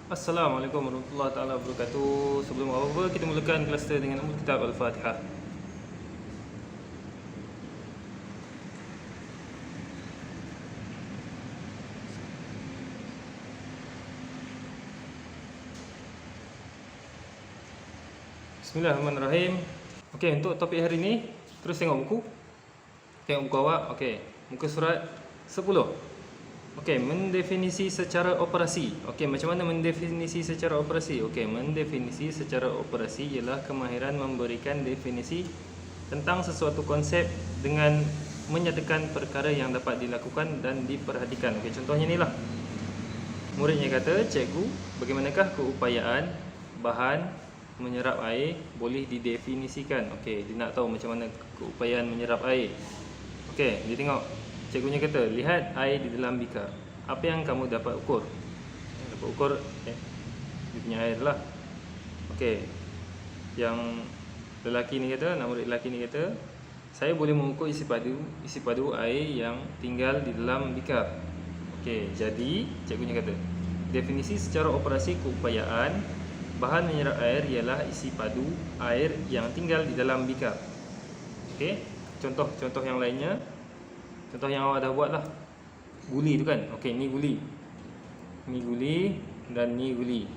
Assalamualaikum warahmatullahi taala wabarakatuh. Sebelum apa-apa kita mulakan kelas kita dengan umul kitab Al-Fatihah. Bismillahirrahmanirrahim. Okey, untuk topik hari ini terus tengok buku. Tengok buku awak. Okey, muka surat 10. Okey, mendefinisi secara operasi. Okey, macam mana mendefinisi secara operasi? Okey, mendefinisi secara operasi ialah kemahiran memberikan definisi tentang sesuatu konsep dengan menyatakan perkara yang dapat dilakukan dan diperhatikan. Okey, contohnya inilah. Muridnya kata, "Cikgu, bagaimanakah keupayaan bahan menyerap air boleh didefinisikan?" Okey, dia nak tahu macam mana keupayaan menyerap air. Okey, dia tengok. Cikgunya kata, "Lihat air di dalam bikar. Apa yang kamu dapat ukur?" Dapat ukur dia punya air lah. Okey. Yang lelaki ni kata, nak murid lelaki ni kata, "Saya boleh mengukur isi padu air yang tinggal di dalam bikar." Okey, jadi cikgunya kata, definisi secara operasi keupayaan bahan menyerap air ialah isi padu air yang tinggal di dalam bikar. Okey, contoh yang lainnya. Contoh yang awak dah buat lah. Guli tu kan. Okey, ni guli. Ni guli dan ni guli.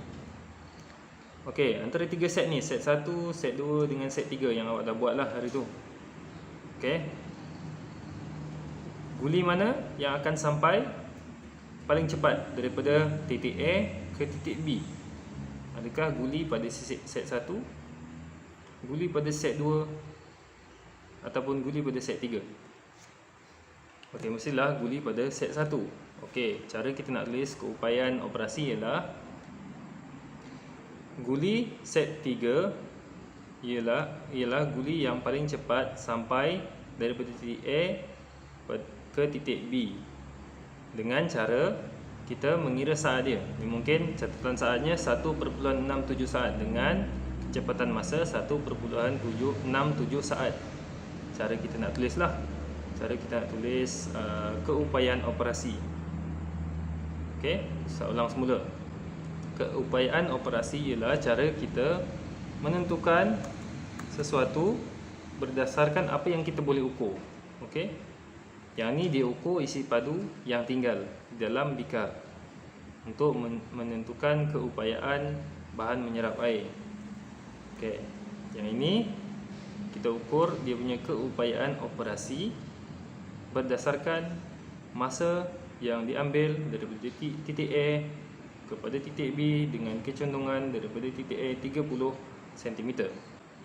Okey, antara 3 set ni, set 1, set 2 dengan set 3 yang awak dah buat lah hari tu. Okey. Guli mana yang akan sampai paling cepat daripada titik A ke titik B? Adakah guli pada set 1, guli pada set 2 ataupun guli pada set 3? Okey, mestilah guli pada set 1. Okey, cara kita nak tulis keupayaan operasi ialah guli set 3 ialah guli yang paling cepat sampai daripada titik A ke titik B dengan cara kita mengira saat dia. Mungkin catatan saatnya 1.67 saat dengan kecepatan masa 1.67 saat. Cara kita nak tulis lah. Cara kita nak tulis keupayaan operasi. Okey, saya ulang semula. Keupayaan operasi ialah cara kita menentukan sesuatu berdasarkan apa yang kita boleh ukur. Okey. Yang ni dia ukur isi padu yang tinggal di dalam bikar untuk menentukan keupayaan bahan menyerap air. Okey. Yang ini kita ukur dia punya keupayaan operasi berdasarkan masa yang diambil daripada titik A kepada titik B dengan kecondongan daripada titik A 30 cm.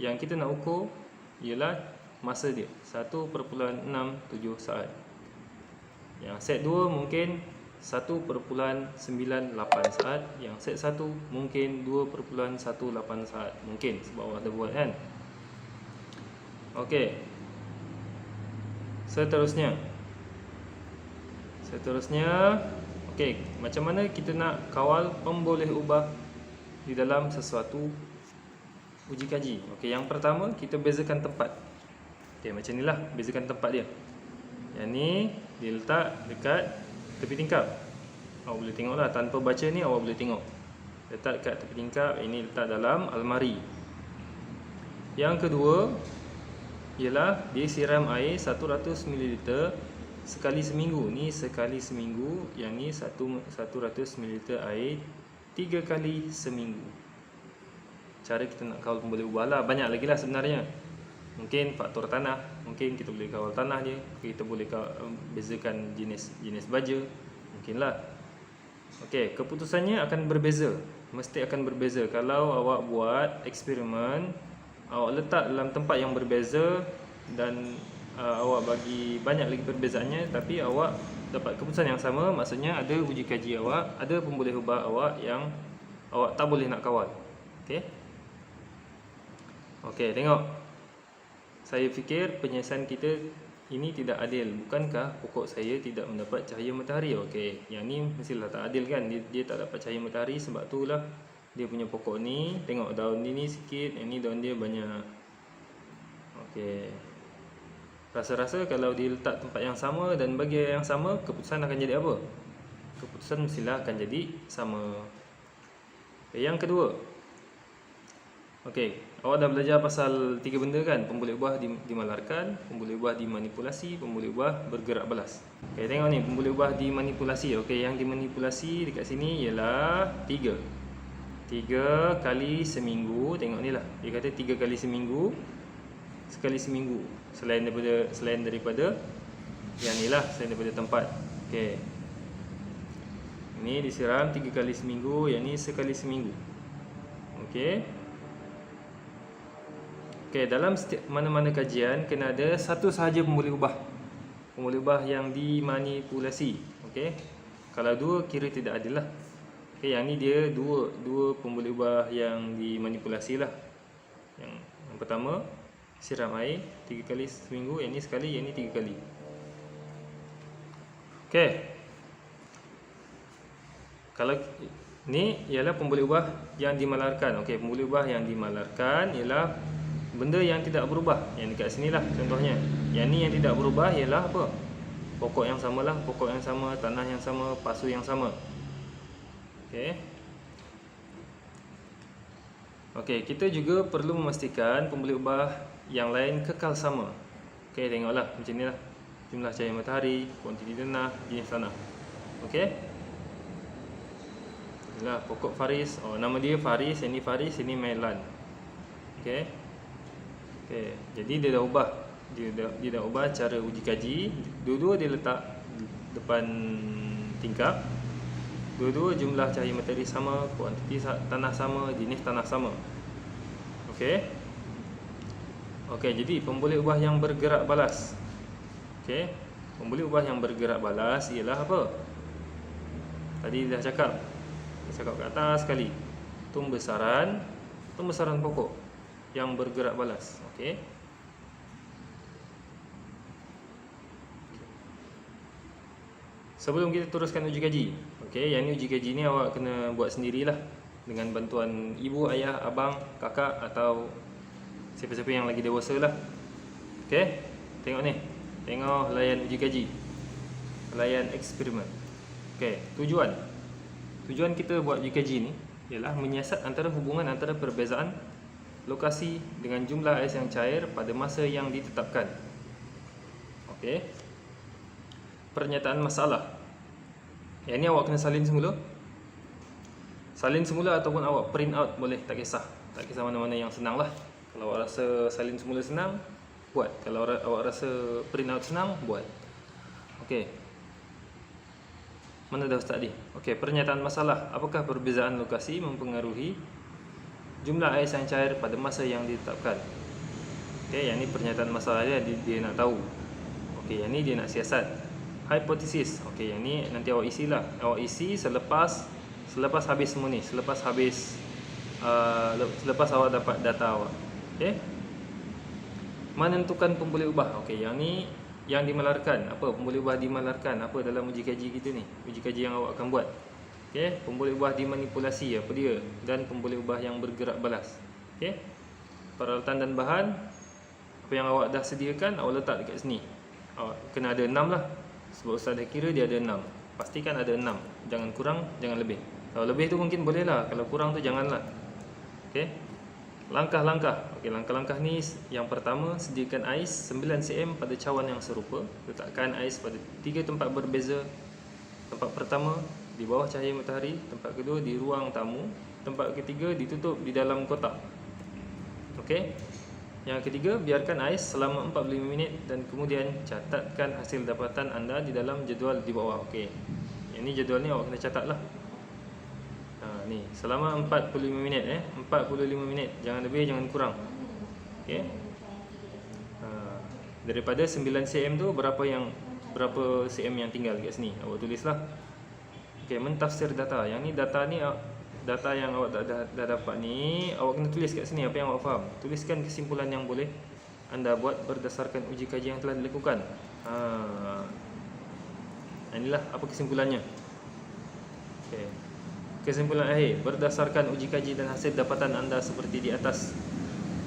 Yang kita nak ukur ialah masa dia 1.67 saat. Yang set 2 mungkin 1.98 saat. Yang set 1 mungkin 2.18 saat. Mungkin sebab awak dah buat kan. Okey. Seterusnya, okey, macam mana kita nak kawal pemboleh ubah di dalam sesuatu uji kaji? Okey, yang pertama kita bezakan tempat. Okey, macam inilah bezakan tempat dia. Yang ni dia letak dekat tepi tingkap. Awak boleh tengoklah, tanpa baca ni awak boleh tengok. Letak dekat tepi tingkap, ini letak dalam almari. Yang kedua ialah dia siram air 100 ml sekali seminggu. Ni sekali seminggu, yang ni 100 ml air 3 kali seminggu. Cara kita nak kawal pemboleh ubah lah. Banyak lagi lah sebenarnya. Mungkin faktor tanah, mungkin kita boleh kawal tanah dia. Kita boleh bezakan jenis baja, mungkinlah. Okey, keputusannya akan berbeza. Mesti akan berbeza. Kalau awak buat eksperimen, awak letak dalam tempat yang berbeza dan awak bagi banyak lagi perbezaannya, tapi awak dapat keputusan yang sama, maksudnya ada uji kaji awak, ada pemboleh ubah awak yang awak tak boleh nak kawal. Okey. Okey, tengok. Saya fikir penyiasan kita ini tidak adil. Bukankah pokok saya tidak mendapat cahaya matahari? Okey, yang ni mestilah tak adil kan. Dia tak dapat cahaya matahari, sebab itulah dia punya pokok ni, tengok daun ni sikit, ini daun dia banyak. Okey. Rasa-rasa kalau dia letak tempat yang sama dan bagi yang sama, keputusan akan jadi apa? Keputusan mestilah akan jadi sama. Yang kedua, okey, awak dah belajar pasal 3 benda kan? Pembuluh ubah dimalarkan, pembuluh ubah dimanipulasi, pembuluh ubah bergerak balas. Okey, tengok ni pembuluh ubah dimanipulasi. Okey, yang dimanipulasi dekat sini ialah 3 kali seminggu. Tengok ni lah, dia kata 3 kali seminggu, sekali seminggu. Selain daripada yang ni lah, selain daripada tempat. Okey, ini disiram 3 kali seminggu, yang ni sekali seminggu. Okey. Okey, dalam mana-mana kajian kena ada satu sahaja pembuluh ubah yang dimanipulasi. Okey. Kalau dua kira tidak adil lah. Okey, yang ni dia dua pembuluh ubah yang dimanipulasi lah. Yang pertama siram air 3 kali seminggu, yang ni sekali, yang ni 3 kali. Okey. Kalau ni ialah pembuluh ubah yang dimalarkan. Okey, pembuluh ubah yang dimalarkan ialah benda yang tidak berubah. Yang dekat sini lah contohnya. Yang ni yang tidak berubah ialah apa? Pokok yang sama lah, pokok yang sama, tanah yang sama, pasu yang sama. Okey. Okey, kita juga perlu memastikan pembuluh ubah yang lain kekal sama. Okey, tengoklah macam ni lah. Jumlah cahaya matahari, kuantiti tanah, jenis tanah. Okey. Inilah pokok Faris. Oh, nama dia Faris, ini Faris, ini Melan. Okey. Okey, jadi dia dah ubah. Dia dah ubah cara uji kaji. Dua-dua dia letak depan tingkap. Dua-dua jumlah cahaya matahari sama, kuantiti tanah sama, jenis tanah sama. Okey. Okey, jadi pembuluh ubah yang bergerak balas. Okey. Pembuluh ubah yang bergerak balas ialah apa? Tadi dah cakap. Cakap kat atas sekali. Pembesaran pokok yang bergerak balas. Okey. Sebelum kita teruskan uji kaji. Okey, yang ni uji kaji ni awak kena buat sendirilah dengan bantuan ibu, ayah, abang, kakak atau siapa-siapa yang lagi dewasa lah. Okey. Tengok ni. Tengok layan uji kaji. Layan eksperimen. Okey, tujuan kita buat uji kaji ni ialah menyiasat antara hubungan antara perbezaan lokasi dengan jumlah ais yang cair pada masa yang ditetapkan. Okey. Pernyataan masalah. Yang ni awak kena salin semula. Salin semula ataupun awak print out boleh, tak kisah. Tak kisah mana-mana yang senang lah. Kalau awak rasa salin semula senang, buat. Kalau awak rasa print out senang, buat. Okey. Mana dah Ustaz ni? Okey, pernyataan masalah. Apakah perbezaan lokasi mempengaruhi jumlah ais yang cair pada masa yang ditetapkan? Okey, yang ni pernyataan masalah dia nak tahu. Okey, yang ni dia nak siasat. Hipotesis. Okey, yang ni nanti awak isilah. Awak isi selepas habis semua ni, selepas awak dapat data awak. Okey. Menentukan pembuluh ubah. Okey, yang ni yang dimalarkan. Apa pembuluh ubah dimalarkan? Apa dalam uji kaji kita ni? Uji kaji yang awak akan buat. Okey, pembuluh ubah dimanipulasi, apa dia? Dan pembuluh ubah yang bergerak balas. Okey. Peralatan dan bahan apa yang awak dah sediakan, awak letak dekat sini. Awak kena ada 6 lah. Sebab Ustaz dah kira dia ada 6. Pastikan ada 6. Jangan kurang, jangan lebih. Kalau lebih tu mungkin boleh lah. Kalau kurang tu janganlah. Okey. Langkah-langkah. Okey, langkah-langkah ni yang pertama, sediakan ais 9 cm pada cawan yang serupa. Letakkan ais pada 3 tempat berbeza. Tempat pertama di bawah cahaya matahari, tempat kedua di ruang tamu, tempat ketiga ditutup di dalam kotak. Okey. Yang ketiga, biarkan ais selama 45 minit dan kemudian catatkan hasil dapatan anda di dalam jadual di bawah. Okey. Yang ni jadual ni awak kena catatlah. Ni selama 45 minit 45 minit, jangan lebih jangan kurang. Okey. Daripada 9 cm tu berapa cm yang tinggal kat sini, awak tulislah. Okey, mentafsir data. Yang ni data yang awak dah dapat ni, awak kena tulis kat sini apa yang awak faham. Tuliskan kesimpulan yang boleh anda buat berdasarkan uji kaji yang telah dilakukan. Inilah apa kesimpulannya. Okey. Kesimpulan akhir, berdasarkan uji kaji dan hasil dapatan anda seperti di atas,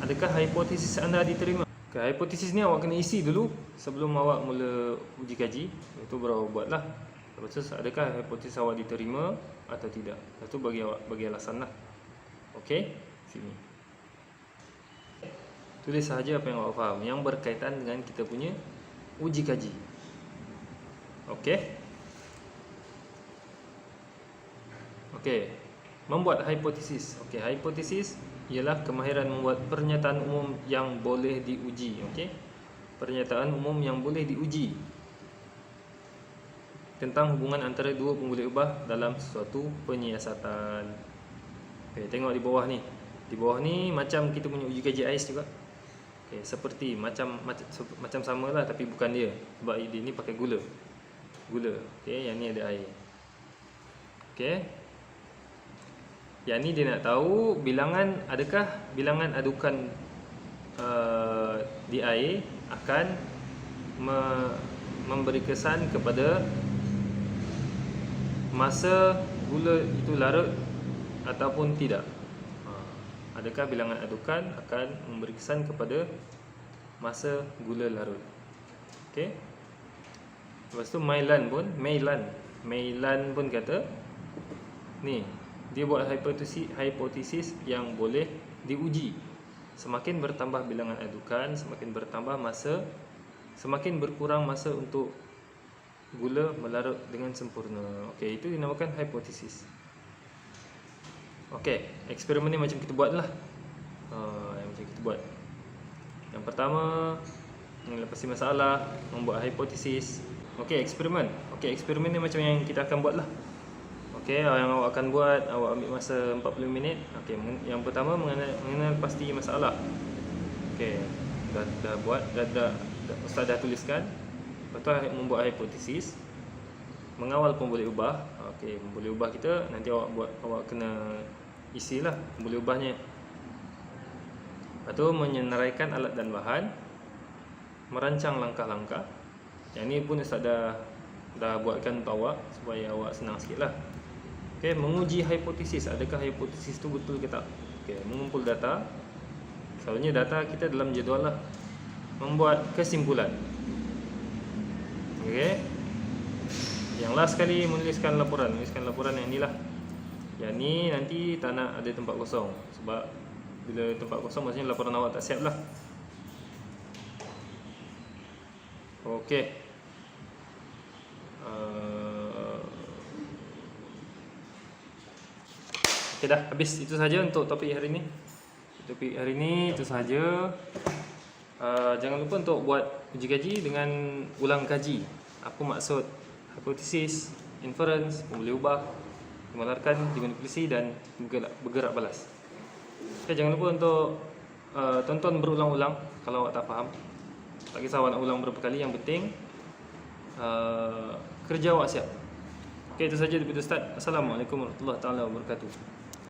adakah hipotesis anda diterima? Okay, hipotesis ni awak kena isi dulu sebelum awak mula uji kaji. Itu baru awak buatlah. Lepas tu, adakah hipotesis awak diterima atau tidak? Lepas tu bagi alasan lah. Okey, sini. Tulis sahaja apa yang awak faham yang berkaitan dengan kita punya uji kaji. Okey. Okey. Membuat hipotesis. Okey, hipotesis ialah kemahiran membuat pernyataan umum yang boleh diuji. Okey. Pernyataan umum yang boleh diuji tentang hubungan antara dua pembuli ubah dalam sesuatu penyiasatan. Okey, tengok di bawah ni. Di bawah ni macam kita punya uji kaji AIS juga. Okey, seperti macam samalah tapi bukan dia. Sebab dia ni pakai gula. Okey, yang ni ada air. Okey. Yang ni dia nak tahu adakah bilangan adukan di air akan memberi kesan kepada masa gula itu larut ataupun tidak. Adakah bilangan adukan akan memberi kesan kepada masa gula larut. Okey. Lepas tu Mailan pun kata ni, dia buat hipotesis yang boleh diuji. Semakin bertambah bilangan adukan, semakin berkurang masa untuk gula melarut dengan sempurna. Okey, itu dinamakan hipotesis. Okey, eksperimen ni macam kita buat lah. Yang pertama, melepasi masalah, membuat hipotesis. Okey, eksperimen. Okey, eksperimen ni macam yang kita akan buat lah. Okey, yang awak akan buat, awak ambil masa 40 minit. Okey, yang pertama mengenal pasti masalah. Okey, dah buat, Ustaz dah tuliskan. Lepas tu membuat hipotesis, mengawal pembuli ubah. Okey, pembuli ubah kita nanti awak kena isilah pembuli ubahnya. Lepas tu menyenaraikan alat dan bahan, merancang langkah-langkah. Yang ni pun Ustaz dah buatkan untuk awak supaya awak senang sikitlah. Okey, menguji hipotesis, adakah hipotesis tu betul ke tak. Okey, mengumpul data. Selalunya data kita dalam jadual lah. Membuat kesimpulan. Okey. Yang last sekali menuliskan laporan yang inilah. Yang ni nanti tak nak ada tempat kosong. Sebab bila tempat kosong maksudnya laporan awak tak siap lah. Okey. Okey, dah habis. Itu saja untuk topik hari ni. Itu saja. Jangan lupa untuk buat uji kaji dengan ulang kaji. Apa maksud hipotesis, inference, pembuli ubah, dimalarkan, dimanipulasi dan bergerak balas. Okay, jangan lupa untuk tonton berulang-ulang kalau awak tak faham. Tak kisah awak nak ulang berapa kali, yang penting kerja awak siap. Okay, itu saja daripada Ustaz. Assalamualaikum warahmatullahi wabarakatuh.